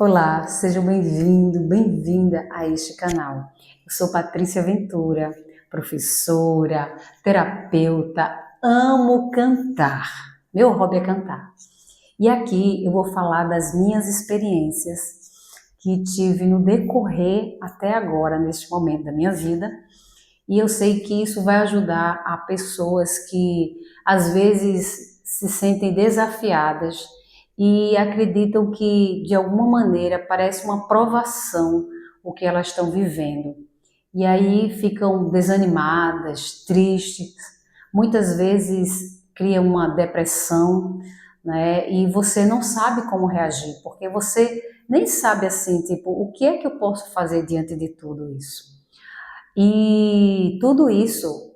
Olá, seja bem-vindo, bem-vinda a este canal. Eu sou Patrícia Ventura, professora, terapeuta, amo cantar. Meu hobby é cantar. E aqui eu vou falar das minhas experiências que tive no decorrer até agora, neste momento da minha vida. E eu sei que isso vai ajudar a pessoas que às vezes se sentem desafiadas e acreditam que de alguma maneira parece uma provação o que elas estão vivendo. E aí ficam desanimadas, tristes, muitas vezes cria uma depressão, né? E você não sabe como reagir, porque você nem sabe assim, tipo, o que é que eu posso fazer diante de tudo isso? E tudo isso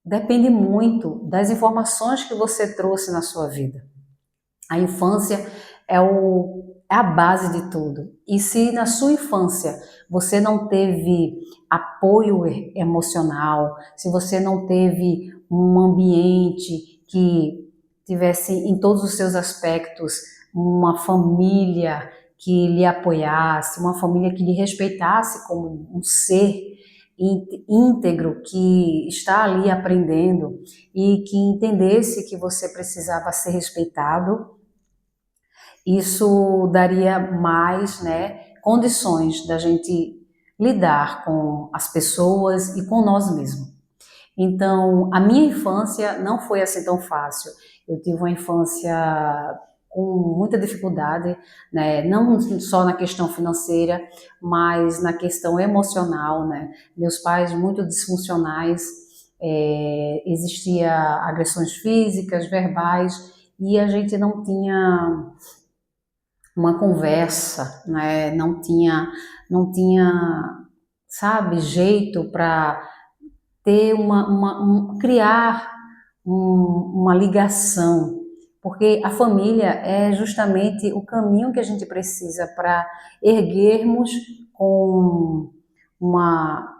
depende muito das informações que você trouxe na sua vida. A infância é a base de tudo. E se na sua infância você não teve apoio emocional, se você não teve um ambiente que tivesse em todos os seus aspectos uma família que lhe apoiasse, uma família que lhe respeitasse como um ser íntegro que está ali aprendendo e que entendesse que você precisava ser respeitado, isso daria mais, né, condições da gente lidar com as pessoas e com nós mesmos. Então, a minha infância não foi assim tão fácil. Eu tive uma infância com muita dificuldade, né? Não só na questão financeira, mas na questão emocional, né? Meus pais muito disfuncionais, existia agressões físicas, verbais, e a gente não tinha uma conversa, né? Não tinha, sabe, jeito para ter criar uma ligação, porque a família é justamente o caminho que a gente precisa para erguermos com uma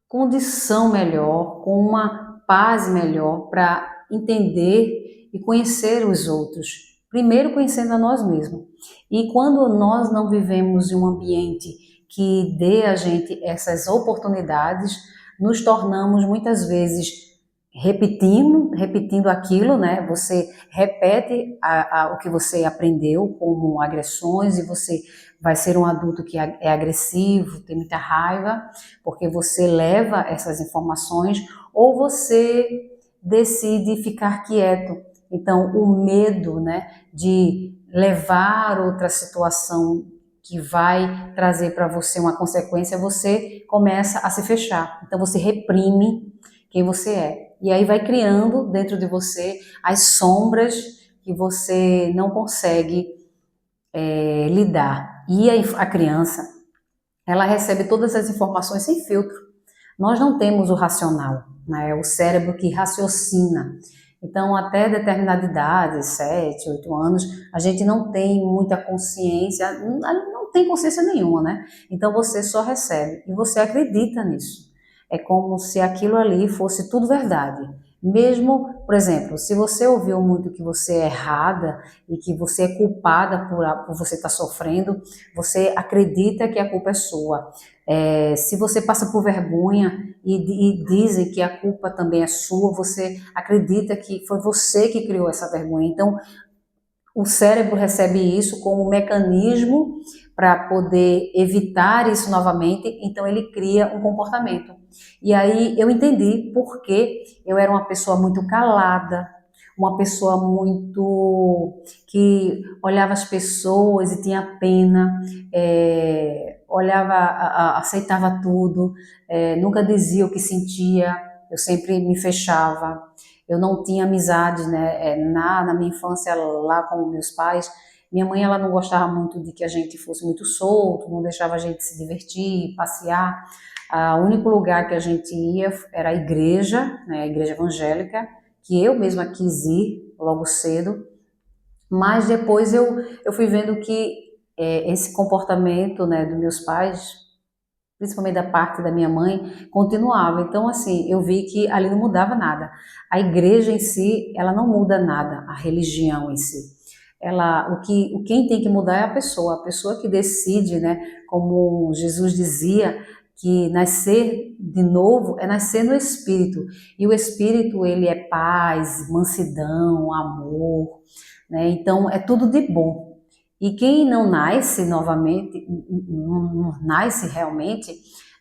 condição melhor, com uma paz melhor, para entender e conhecer os outros. Primeiro conhecendo a nós mesmos. E quando nós não vivemos em um ambiente que dê a gente essas oportunidades, nos tornamos muitas vezes repetindo aquilo, né? Você repete o que você aprendeu como agressões e você vai ser um adulto que é agressivo, tem muita raiva, porque você leva essas informações ou você decide ficar quieto. Então, o medo, né, de levar outra situação que vai trazer para você uma consequência, você começa a se fechar. Então, você reprime quem você é. E aí vai criando dentro de você as sombras que você não consegue lidar. E a criança, ela recebe todas as informações sem filtro. Nós não temos o racional, né? É o cérebro que raciocina. Então, até determinada idade, 7, 8 anos, a gente não tem muita consciência, não tem consciência nenhuma, né? Então, você só recebe e você acredita nisso. É como se aquilo ali fosse tudo verdade. Mesmo, por exemplo, se você ouviu muito que você é errada e que você é culpada por você estar sofrendo, você acredita que a culpa é sua. Se você passa por vergonha e dizem que a culpa também é sua, você acredita que foi você que criou essa vergonha. Então, o cérebro recebe isso como um mecanismo para poder evitar isso novamente, então ele cria um comportamento. E aí eu entendi por que eu era uma pessoa muito calada, uma pessoa muito que olhava as pessoas e tinha pena, olhava, aceitava tudo, nunca dizia o que sentia, eu sempre me fechava. Eu não tinha amizades, né? Na minha infância lá com meus pais, minha mãe ela não gostava muito de que a gente fosse muito solto, não deixava a gente se divertir, passear. O único lugar que a gente ia era a igreja, né? A igreja evangélica, que eu mesma quis ir logo cedo, mas depois eu fui vendo que esse comportamento, né, dos meus pais, principalmente da parte da minha mãe, continuava. Então, assim, eu vi que ali não mudava nada. A igreja em si, ela não muda nada, a religião em si. quem tem que mudar é a pessoa que decide, né? Como Jesus dizia, que nascer de novo é nascer no Espírito. E o Espírito, ele é paz, mansidão, amor, né? Então, é tudo de bom. E quem não nasce novamente, não nasce realmente,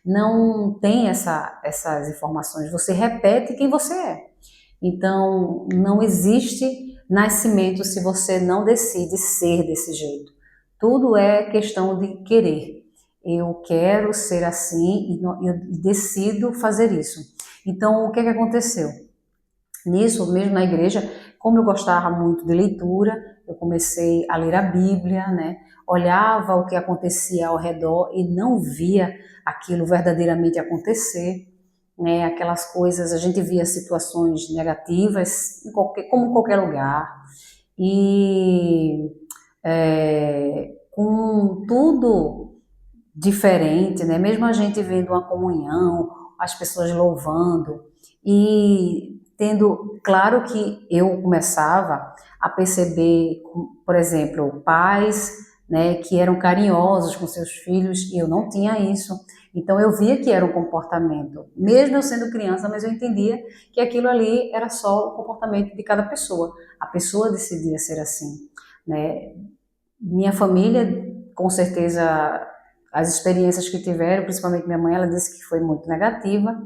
não tem essas informações. Você repete quem você é. Então, não existe nascimento se você não decide ser desse jeito. Tudo é questão de querer. Eu quero ser assim e eu decido fazer isso. Então, o que é que aconteceu? Nisso, mesmo na igreja, como eu gostava muito de leitura, eu comecei a ler a Bíblia, né? Olhava o que acontecia ao redor e não via aquilo verdadeiramente acontecer, né? Aquelas coisas, a gente via situações negativas, como em qualquer lugar, e com tudo diferente, né? Mesmo a gente vendo uma comunhão, as pessoas louvando e tendo, claro que eu começava a perceber, por exemplo, pais, né, que eram carinhosos com seus filhos e eu não tinha isso. Então eu via que era um comportamento, mesmo eu sendo criança, mas eu entendia que aquilo ali era só o comportamento de cada pessoa. A pessoa decidia ser assim, né? Minha família, com certeza, as experiências que tiveram, principalmente minha mãe, ela disse que foi muito negativa,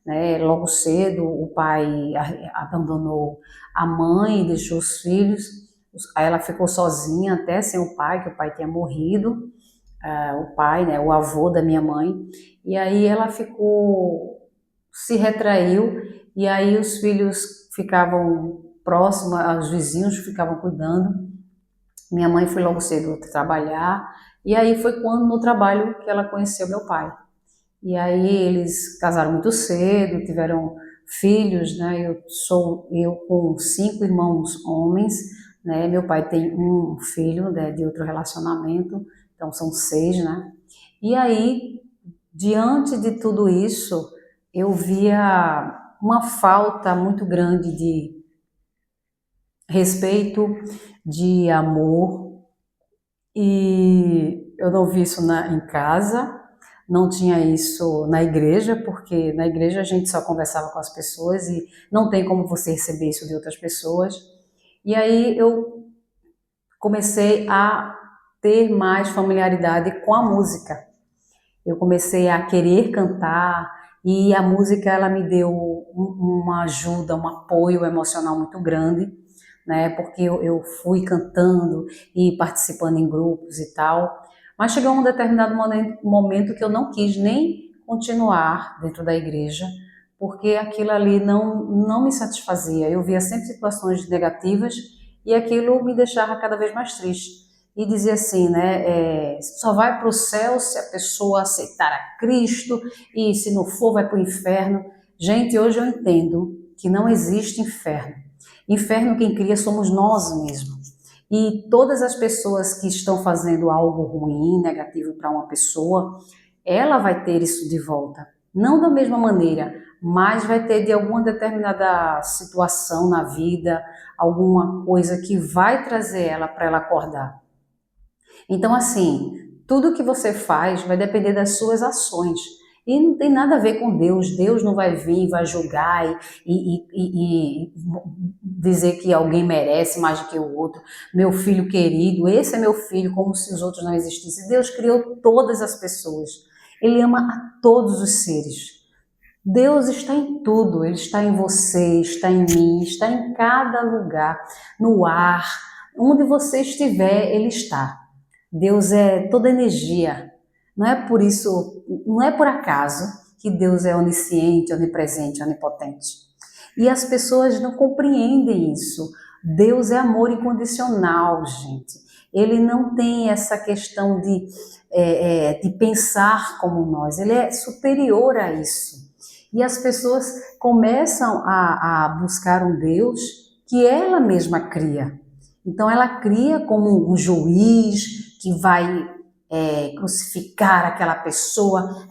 né? Logo cedo, o pai abandonou a mãe, deixou os filhos, aí ela ficou sozinha até sem o pai, que o pai tinha morrido, o pai, né, o avô da minha mãe, e aí ela ficou, se retraiu, e aí os filhos ficavam próximos, os vizinhos ficavam cuidando. Minha mãe foi logo cedo trabalhar, e aí foi quando no trabalho que ela conheceu meu pai. E aí eles casaram muito cedo, tiveram filhos, né? Eu com 5 irmãos homens, né? Meu pai tem um filho, né, de outro relacionamento, então são 6, né? E aí, diante de tudo isso, eu via uma falta muito grande de respeito, de amor, e eu não vi isso em casa, não tinha isso na igreja, porque na igreja a gente só conversava com as pessoas e não tem como você receber isso de outras pessoas. E aí eu comecei a ter mais familiaridade com a música. Eu comecei a querer cantar e a música ela me deu uma ajuda, um apoio emocional muito grande, né? Porque eu fui cantando e participando em grupos e tal. Mas chegou um determinado momento que eu não quis nem continuar dentro da igreja, porque aquilo ali não me satisfazia. Eu via sempre situações negativas e aquilo me deixava cada vez mais triste. E dizia assim, né, só vai para o céu se a pessoa aceitar a Cristo e se não for vai para o inferno. Gente, hoje eu entendo que não existe inferno. Inferno quem cria somos nós mesmos. E todas as pessoas que estão fazendo algo ruim, negativo para uma pessoa, ela vai ter isso de volta. Não da mesma maneira, mas vai ter de alguma determinada situação na vida, alguma coisa que vai trazer ela para ela acordar. Então, assim, tudo que você faz vai depender das suas ações. E não tem nada a ver com Deus. Deus não vai vir, vai julgar e dizer que alguém merece mais do que o outro. Meu filho querido, esse é meu filho, como se os outros não existissem. Deus criou todas as pessoas. Ele ama a todos os seres. Deus está em tudo. Ele está em você, está em mim, está em cada lugar, no ar. Onde você estiver, Ele está. Deus é toda energia. Não é por isso, não é por acaso que Deus é onisciente, onipresente, onipotente. E as pessoas não compreendem isso. Deus é amor incondicional, gente. Ele não tem essa questão de pensar como nós. Ele é superior a isso. E as pessoas começam a buscar um Deus que ela mesma cria. Então ela cria como um juiz que vai crucificar aquela pessoa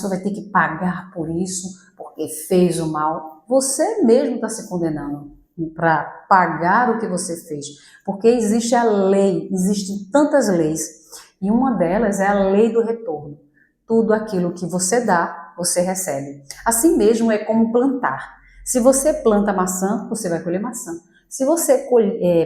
vai ter que pagar por isso, porque fez o mal. Você mesmo está se condenando. para pagar o que você fez, porque existe a lei, existem tantas leis, e uma delas é a lei do retorno. Tudo aquilo que você dá, você recebe. Assim mesmo é como plantar. Se você planta maçã, você vai colher maçã. Se você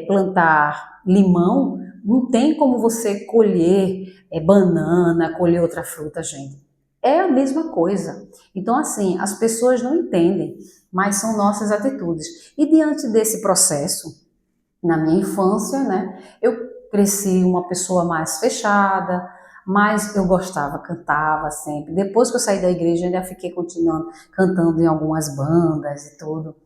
plantar limão, não tem como você colher banana, colher outra fruta, gente. É a mesma coisa. Então, assim, as pessoas não entendem, mas são nossas atitudes. E diante desse processo, na minha infância, né, eu cresci uma pessoa mais fechada, mas eu gostava, cantava sempre. Depois que eu saí da igreja, ainda fiquei continuando cantando em algumas bandas e tudo.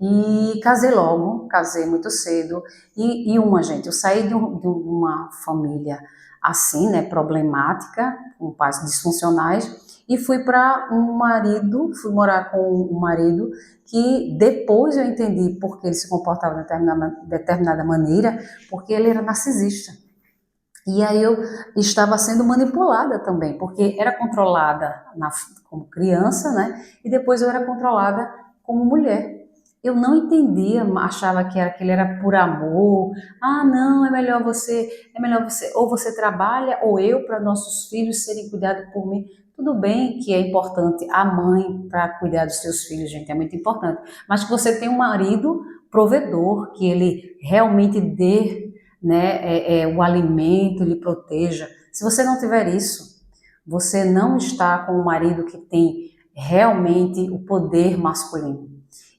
E casei logo, casei muito cedo. Gente, eu saí de uma família assim, né, problemática, com pais disfuncionais, e fui para fui morar com um marido que depois eu entendi porque ele se comportava de determinada maneira, porque ele era narcisista. E aí eu estava sendo manipulada também, porque era controlada como criança, né? E depois eu era controlada como mulher. Eu não entendia, achava que ele era por amor. Ah, não, é melhor você, ou você trabalha, ou eu, para nossos filhos serem cuidados por mim. Tudo bem que é importante a mãe para cuidar dos seus filhos, gente, é muito importante. Mas que você tenha um marido provedor, que ele realmente dê, né, o alimento, lhe proteja. Se você não tiver isso, você não está com um marido que tem realmente o poder masculino.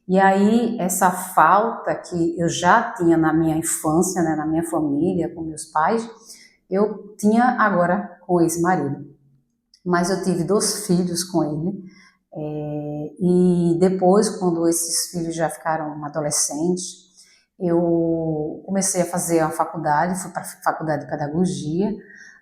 E aí, essa falta que eu já tinha na minha infância, né, na minha família, com meus pais, eu tinha agora com esse marido. Mas eu tive 2 filhos com ele, e depois, quando esses filhos já ficaram adolescentes, eu comecei a fazer a faculdade, fui para a faculdade de pedagogia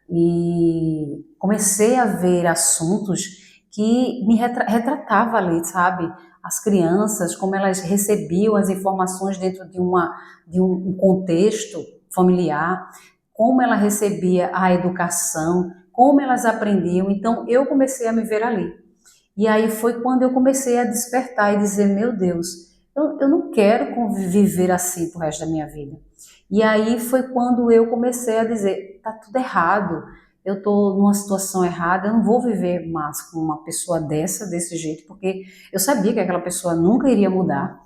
e comecei a ver assuntos que me retratava ali, sabe? As crianças, como elas recebiam as informações dentro de um contexto familiar, como ela recebia a educação, como elas aprendiam. Então, eu comecei a me ver ali. E aí foi quando eu comecei a despertar e dizer, meu Deus, eu não quero viver assim pro resto da minha vida. E aí foi quando eu comecei a dizer, tá tudo errado, eu estou numa situação errada, eu não vou viver mais com uma pessoa desse jeito, porque eu sabia que aquela pessoa nunca iria mudar.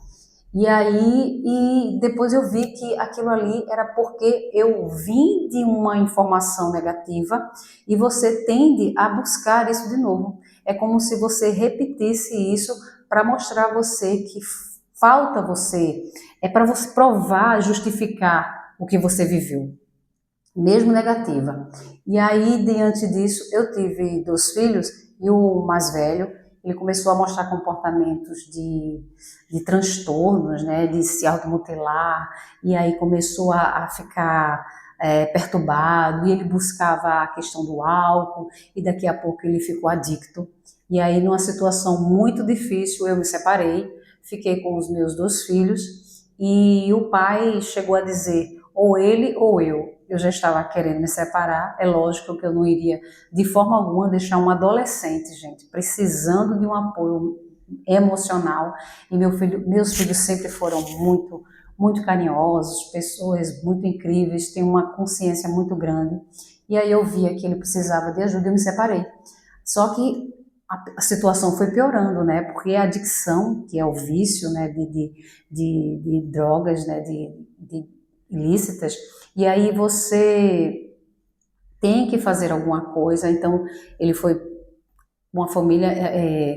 E aí, e depois eu vi que aquilo ali era porque eu vim de uma informação negativa e você tende a buscar isso de novo. É como se você repetisse isso para mostrar a você que falta você, é para você provar, justificar o que você viveu, mesmo negativa. E aí, diante disso, eu tive 2 filhos e o mais velho, ele começou a mostrar comportamentos de transtornos, né, de se automutilar, e aí começou a ficar perturbado, e ele buscava a questão do álcool, e daqui a pouco ele ficou adicto. E aí, numa situação muito difícil, eu me separei, fiquei com os meus 2 filhos, e o pai chegou a dizer, ou ele ou eu. Eu já estava querendo me separar, é lógico que eu não iria de forma alguma deixar um adolescente, gente, precisando de um apoio emocional. E meus filhos sempre foram muito carinhosos, pessoas muito incríveis, têm uma consciência muito grande. E aí eu via que ele precisava de ajuda e eu me separei. Só que a situação foi piorando, né? Porque a adicção, que é o vício, né, de drogas, né, de ilícitas, e aí você tem que fazer alguma coisa. Então ele foi uma família,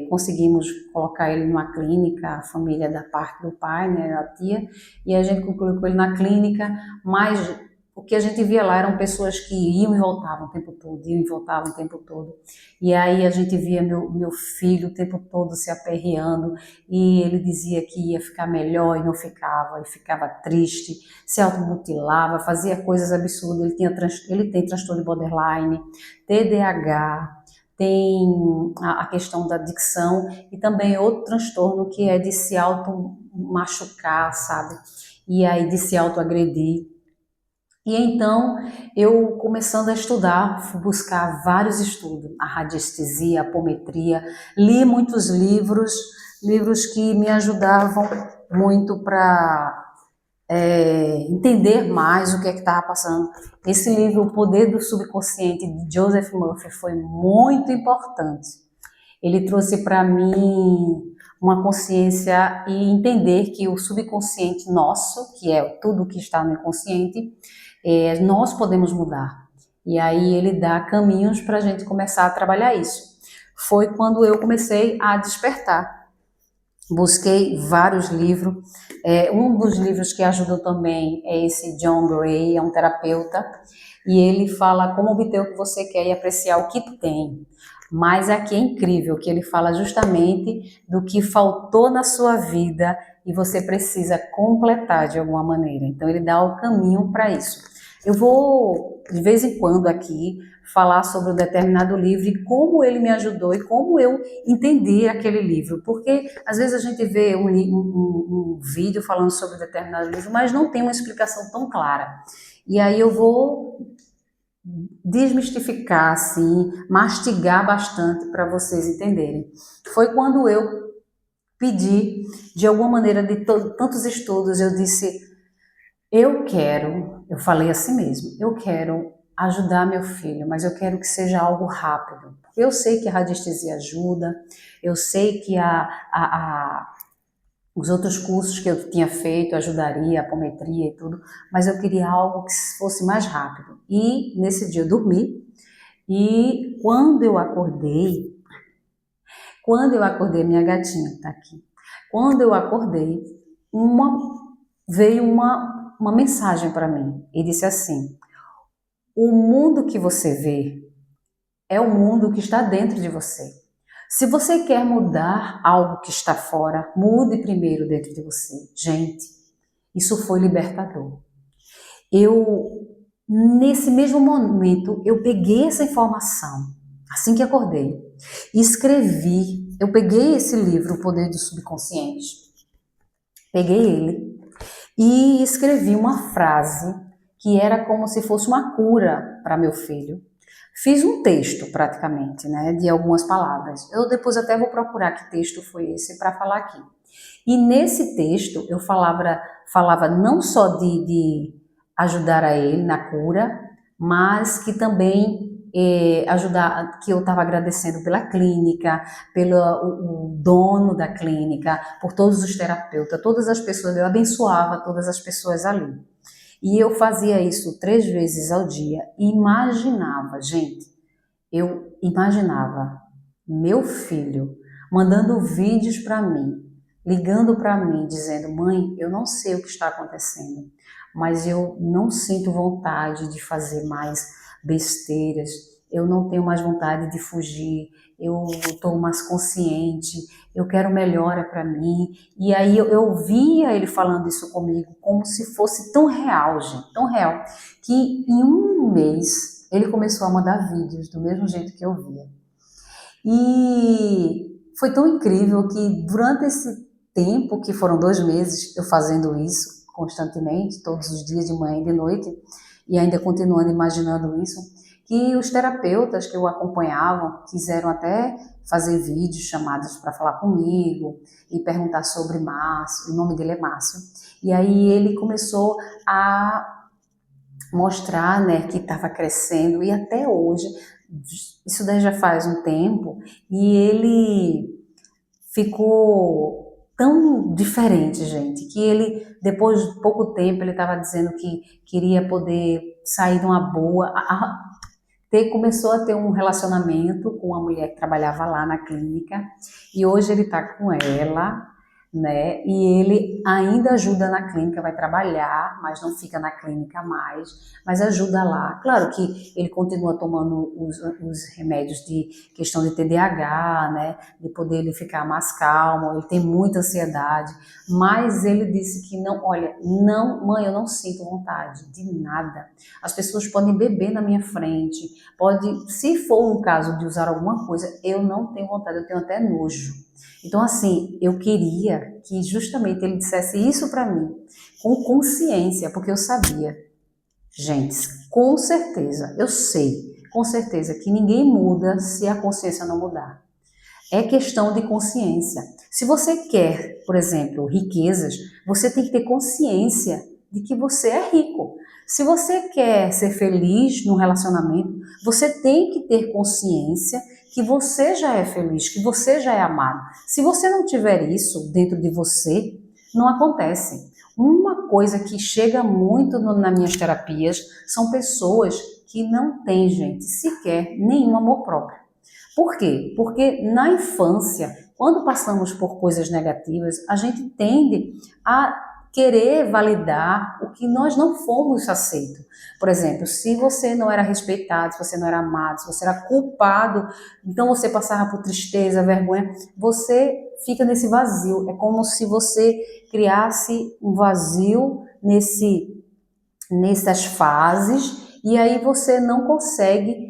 conseguimos colocar ele numa clínica, a família da parte do pai, né, da tia, e a gente colocou ele na clínica, mas o que a gente via lá eram pessoas que iam e voltavam o tempo todo, iam e voltavam o tempo todo. E aí a gente via meu filho o tempo todo se aperreando, e ele dizia que ia ficar melhor e não ficava, e ficava triste, se automutilava, fazia coisas absurdas. Ele tem transtorno de borderline, TDAH, tem a questão da adicção e também outro transtorno que é de se auto-machucar, sabe? E aí de se auto-agredir. E então, eu começando a estudar, fui buscar vários estudos, a radiestesia, a apometria, li muitos livros que me ajudavam muito para entender mais o que é que estava passando. Esse livro, O Poder do Subconsciente, de Joseph Murphy, foi muito importante. Ele trouxe para mim uma consciência e entender que o subconsciente nosso, que é tudo que está no inconsciente, nós podemos mudar. E aí ele dá caminhos para a gente começar a trabalhar isso. Foi quando eu comecei a despertar. Busquei vários livros. Um dos livros que ajudou também é esse John Gray, é um terapeuta, e ele fala como obter o que você quer e apreciar o que tem. Mas aqui é incrível que ele fala justamente do que faltou na sua vida e você precisa completar de alguma maneira. Então ele dá o caminho para isso. Eu vou, de vez em quando aqui, falar sobre um determinado livro e como ele me ajudou e como eu entendi aquele livro. Porque às vezes a gente vê um vídeo falando sobre um determinado livro, mas não tem uma explicação tão clara. E aí eu vou desmistificar, assim, mastigar bastante para vocês entenderem. Foi quando eu pedi, de alguma maneira, de tantos estudos, eu disse, eu falei assim mesmo, eu quero ajudar meu filho, mas eu quero que seja algo rápido. Eu sei que a radiestesia ajuda, eu sei que os outros cursos que eu tinha feito ajudaria, a apometria e tudo, mas eu queria algo que fosse mais rápido. E nesse dia eu dormi, e quando eu acordei, minha gatinha está aqui, quando eu acordei, veio uma mensagem para mim, e disse assim, o mundo que você vê é o mundo que está dentro de você. Se você quer mudar algo que está fora, mude primeiro dentro de você. Gente, isso foi libertador. Nesse mesmo momento, eu peguei essa informação, assim que acordei, e escrevi. Eu peguei esse livro, O Poder do Subconsciente, peguei ele e escrevi uma frase que era como se fosse uma cura para meu filho. Fiz um texto, praticamente, né, de algumas palavras. Eu depois até vou procurar que texto foi esse para falar aqui. E nesse texto eu falava não só de ajudar a ele na cura, mas que também ajudar, que eu estava agradecendo pela clínica, pelo o dono da clínica, por todos os terapeutas, todas as pessoas, eu abençoava todas as pessoas ali. E eu fazia isso 3 vezes ao dia e imaginava, gente, eu imaginava meu filho mandando vídeos para mim, ligando para mim, dizendo, mãe, eu não sei o que está acontecendo, mas eu não sinto vontade de fazer mais besteiras, eu não tenho mais vontade de fugir, eu estou mais consciente, eu quero melhora para mim. E aí eu via ele falando isso comigo como se fosse tão real, gente, tão real, que em um mês ele começou a mandar vídeos do mesmo jeito que eu via. E foi tão incrível que durante esse tempo, que foram 2 meses eu fazendo isso constantemente, todos os dias, de manhã e de noite, e ainda continuando imaginando isso, que os terapeutas que o acompanhavam quiseram até fazer vídeos, chamadas para falar comigo e perguntar sobre Márcio, o nome dele é Márcio. E aí ele começou a mostrar, né, que estava crescendo, e até hoje, isso daí já faz um tempo, e ele ficou tão diferente, gente, que ele, depois de pouco tempo, ele estava dizendo que queria poder sair de uma boa, começou a ter um relacionamento com uma mulher que trabalhava lá na clínica, e hoje ele está com ela, né? E ele ainda ajuda na clínica, vai trabalhar, mas não fica na clínica mais, mas ajuda lá. Claro que ele continua tomando os remédios de questão de TDAH, né? De poder ele ficar mais calmo, ele tem muita ansiedade, mas ele disse que não, olha, não, mãe, eu não sinto vontade de nada. As pessoas podem beber na minha frente, pode, se for um caso de usar alguma coisa, eu não tenho vontade, eu tenho até nojo. Então, assim, eu queria que justamente ele dissesse isso para mim, com consciência, porque eu sabia, gente, com certeza, eu sei, com certeza, que ninguém muda se a consciência não mudar. É questão de consciência. Se você quer, por exemplo, riquezas, você tem que ter consciência de que você é rico. Se você quer ser feliz no relacionamento, você tem que ter consciência que você já é feliz, que você já é amado. Se você não tiver isso dentro de você, não acontece. Uma coisa que chega muito nas minhas terapias são pessoas que não têm, gente, sequer nenhum amor próprio. Por quê? Porque na infância, quando passamos por coisas negativas, a gente tende a querer validar o que nós não fomos aceitos. Por exemplo, se você não era respeitado, se você não era amado, se você era culpado, então você passava por tristeza, vergonha, você fica nesse vazio. É como se você criasse um vazio nessas fases e aí você não consegue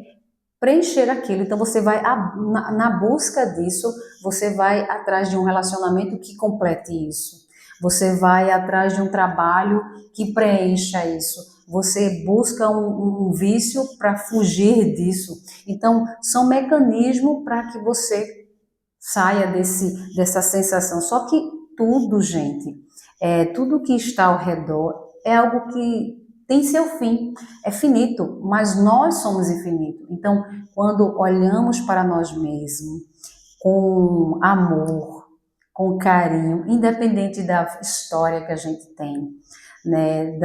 preencher aquilo. Então você vai na busca disso, você vai atrás de um relacionamento que complete isso. Você vai atrás de um trabalho que preencha isso. Você busca um vício para fugir disso. Então são mecanismos para que você saia dessa sensação. Só que tudo, gente, tudo que está ao redor é algo que tem seu fim, é finito, mas nós somos infinitos. Então, quando olhamos para nós mesmos com amor, com carinho, independente da história que a gente tem, né,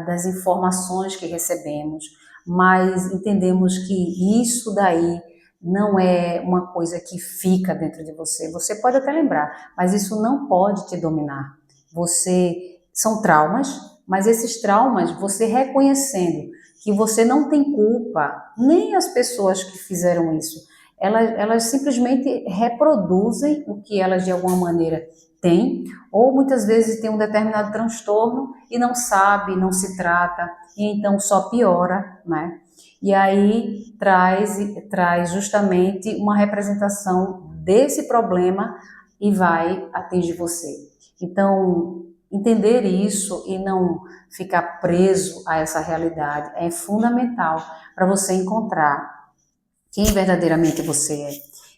das informações que recebemos, mas entendemos que isso daí não é uma coisa que fica dentro de você. Você pode até lembrar, mas isso não pode te dominar. São traumas, mas esses traumas, você reconhecendo que você não tem culpa, nem as pessoas que fizeram isso, elas simplesmente reproduzem o que elas de alguma maneira têm, ou muitas vezes tem um determinado transtorno e não sabe, não se trata, e então só piora, né? E aí traz justamente uma representação desse problema e vai atingir você. Então, entender isso e não ficar preso a essa realidade é fundamental para você encontrar quem verdadeiramente você é.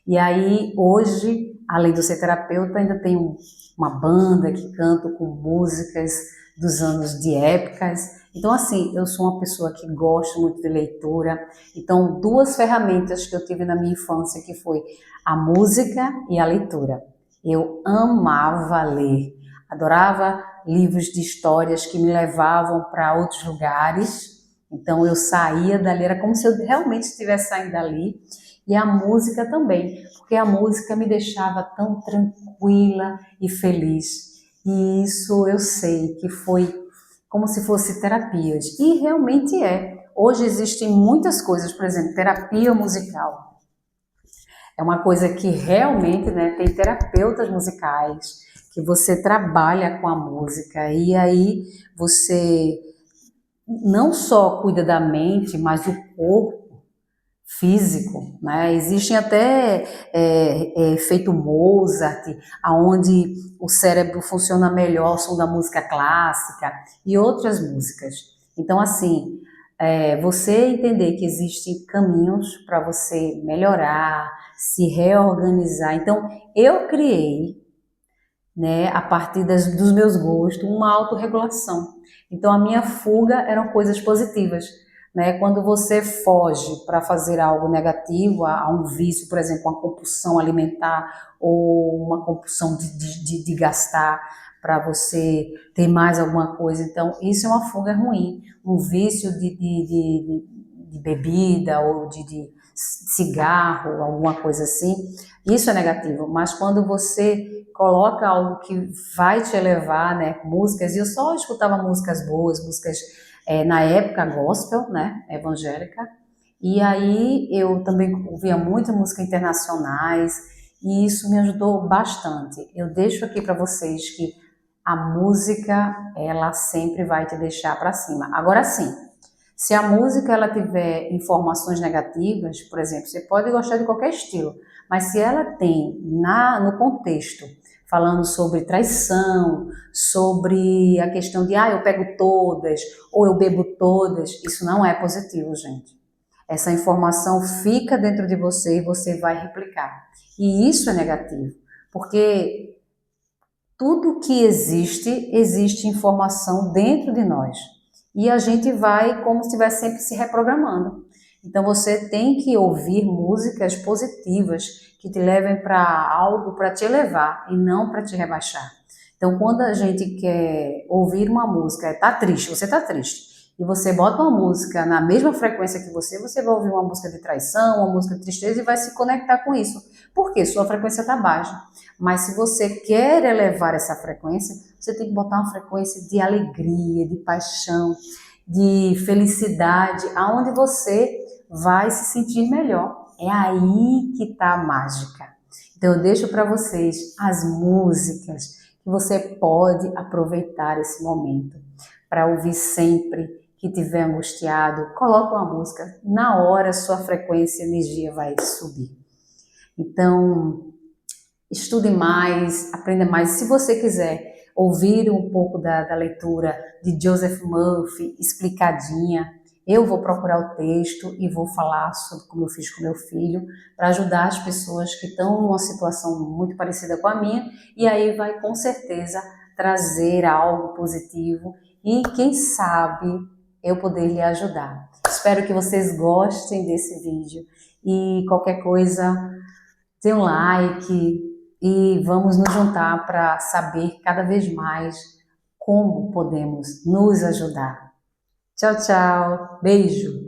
E aí, hoje, além de ser terapeuta, ainda tenho uma banda que canto com músicas dos anos de épocas. Então, assim, eu sou uma pessoa que gosto muito de leitura. Então, duas ferramentas que eu tive na minha infância, que foi a música e a leitura. Eu amava ler, adorava livros de histórias que me levavam para outros lugares. Então eu saía dali, era como se eu realmente estivesse saindo dali. E a música também, porque a música me deixava tão tranquila e feliz. E isso eu sei que foi como se fosse terapias. E realmente é. Hoje existem muitas coisas, por exemplo, terapia musical. É uma coisa que realmente, né, tem terapeutas musicais, que você trabalha com a música e aí você não só cuida da mente, mas do corpo físico, né? Existem até efeito Mozart, aonde o cérebro funciona melhor ao som da música clássica e outras músicas. Então, assim, você entender que existem caminhos para você melhorar, se reorganizar. Então, eu criei, né, a partir dos meus gostos, uma autorregulação. Então a minha fuga eram coisas positivas, né? Quando você foge para fazer algo negativo, a um vício, por exemplo, uma compulsão alimentar ou uma compulsão de gastar para você ter mais alguma coisa, então isso é uma fuga ruim. Um vício de bebida ou de cigarro, alguma coisa assim, isso é negativo. Mas quando você coloca algo que vai te elevar, né, músicas, e eu só escutava músicas boas, músicas na época gospel, né, evangélica, e aí eu também ouvia muita música internacionais, e isso me ajudou bastante. Eu deixo aqui para vocês que a música, ela sempre vai te deixar para cima. Agora sim, se a música ela tiver informações negativas, por exemplo, você pode gostar de qualquer estilo, mas se ela tem no contexto falando sobre traição, sobre a questão de eu pego todas ou eu bebo todas, isso não é positivo, gente. Essa informação fica dentro de você e você vai replicar. E isso é negativo, porque Tudo que existe, existe informação dentro de nós. E a gente vai como se estivesse sempre se reprogramando. Então você tem que ouvir músicas positivas que te levem para algo para te elevar e não para te rebaixar. Então quando a gente quer ouvir uma música, tá triste, você tá triste, e você bota uma música na mesma frequência que você vai ouvir uma música de traição, uma música de tristeza e vai se conectar com isso. Por quê? Sua frequência está baixa. Mas se você quer elevar essa frequência, você tem que botar uma frequência de alegria, de paixão, de felicidade, aonde você vai se sentir melhor. É aí que está a mágica. Então eu deixo para vocês as músicas que você pode aproveitar esse momento para ouvir sempre que estiver angustiado. Coloca uma música, na hora sua frequência e energia vai subir. Então, estude mais, aprenda mais. Se você quiser ouvir um pouco da leitura de Joseph Murphy explicadinha, eu vou procurar o texto e vou falar sobre como eu fiz com meu filho, para ajudar as pessoas que estão numa situação muito parecida com a minha, e aí vai com certeza trazer algo positivo e quem sabe eu poder lhe ajudar. Espero que vocês gostem desse vídeo e qualquer coisa, dê um like e vamos nos juntar para saber cada vez mais como podemos nos ajudar. Tchau, tchau. Beijo.